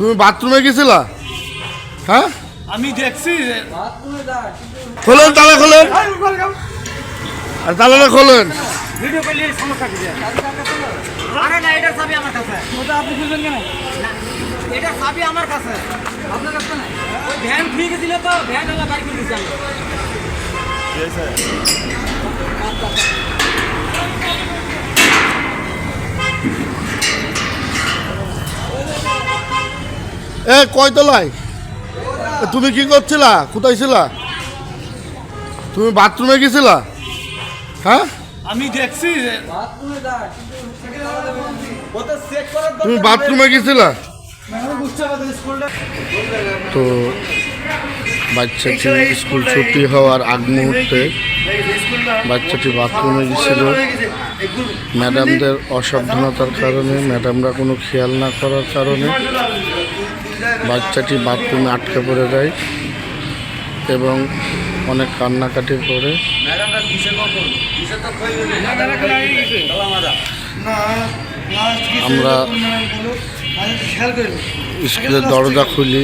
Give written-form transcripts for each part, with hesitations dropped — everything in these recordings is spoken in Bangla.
তুমি বাথরুমে গেছিলা? হ্যাঁ আমি দেখছি খোলেন, তালা খোলেন, আর তালাটা খোলেন। ভিডিও করলে সমস্যা কি? আরে না, এটার চাবি আমার কাছে। ওটা আপনি খুলবেন কেন? এটার চাবি আমার কাছে। আপনার কাছে না? ওই ভ্যান ফ্রি গেছিল তো, ভ্যান ওলা বাইক করে দিয়েছি আমি। এ কয়তলায়? তুমি কি করছিলা? কোথায় ছিলা? তুমি বাথরুমে গেছিলা? হ্যাঁ আমি দেখছি তুমি বাথরুমে গেছিলা? তো বাচ্চাটি স্কুল ছুটি হওয়ার আগ মুহূর্তে বাচ্চাটি বাথরুমে গেছিল। ম্যাডামদের অসাবধানতার কারণে, ম্যাডামরা কোনো খেয়াল না করার কারণে বাচ্চাটি বাথরুমে আটকে পড়ে যায় এবং অনেক কান্নাকাটি করে। আমরা স্কুলের দরজা খুলি,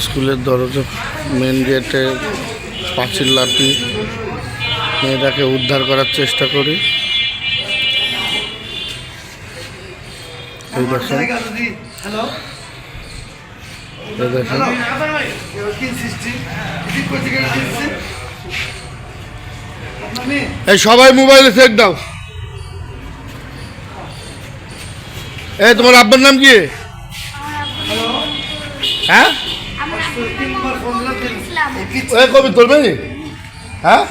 স্কুলের দরজা মেন গেটে পাঁচিল লাফি মেয়েটাকে উদ্ধার করার চেষ্টা করি। এই দেখেন, এই দেখেন, এই সবাই মোবাইলে চেক দাও। এই তোমার আব্বার নাম কি? হ্যাঁ কবি তুলবে? হ্যাঁ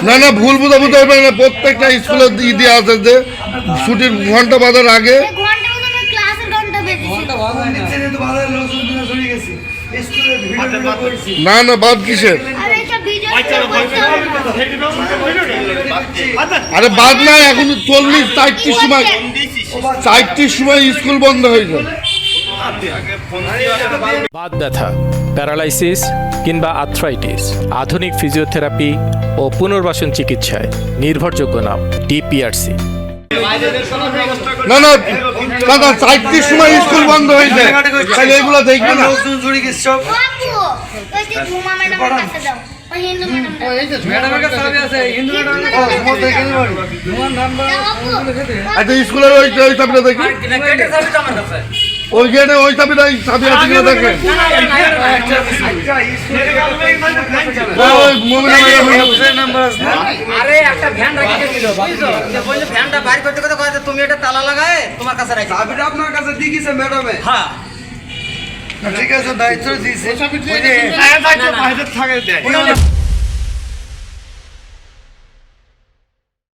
না না, ভুল বুঝাবুঝি হবে না। প্রত্যেকটা স্কুলে দেওয়া আছে যে ছুটির ঘন্টা বাজার আগে। না না, বাদ কিসের? আরে বাদ না, এখন 40-4টির সময়, 4টির সময় স্কুল বন্ধ হয়ে যায়। বাত ব্যথা, প্যারালাইসিস কিংবা আর্থ্রাইটিস, আধুনিক ফিজিওথেরাপি ও পুনর্বাসন চিকিৎসায় নির্ভরযোগ্য নাম ডিপিআরসি। না না দাদা, 4টির সময় স্কুল বন্ধ হয়ে যায়, তাহলে এগুলো দেখবে না। আচ্ছা, স্কুলের ওই চাবিটা দেখি, ওই গেটে ওই চাবিটা, চাবি আছে কিনা দেখেন। আরে একটা ভ্যান রাখি দিয়েছিল, বললে ভ্যানটা বাইর করতে করতে কয় তুমি এটা তালা লাগায় তোমার কাছে রাখি। চাবিটা আপনার কাছে দিয়ে গেছে ম্যাডামে? হ্যাঁ ঠিক আছে, দায়িত্ব দিয়েছে।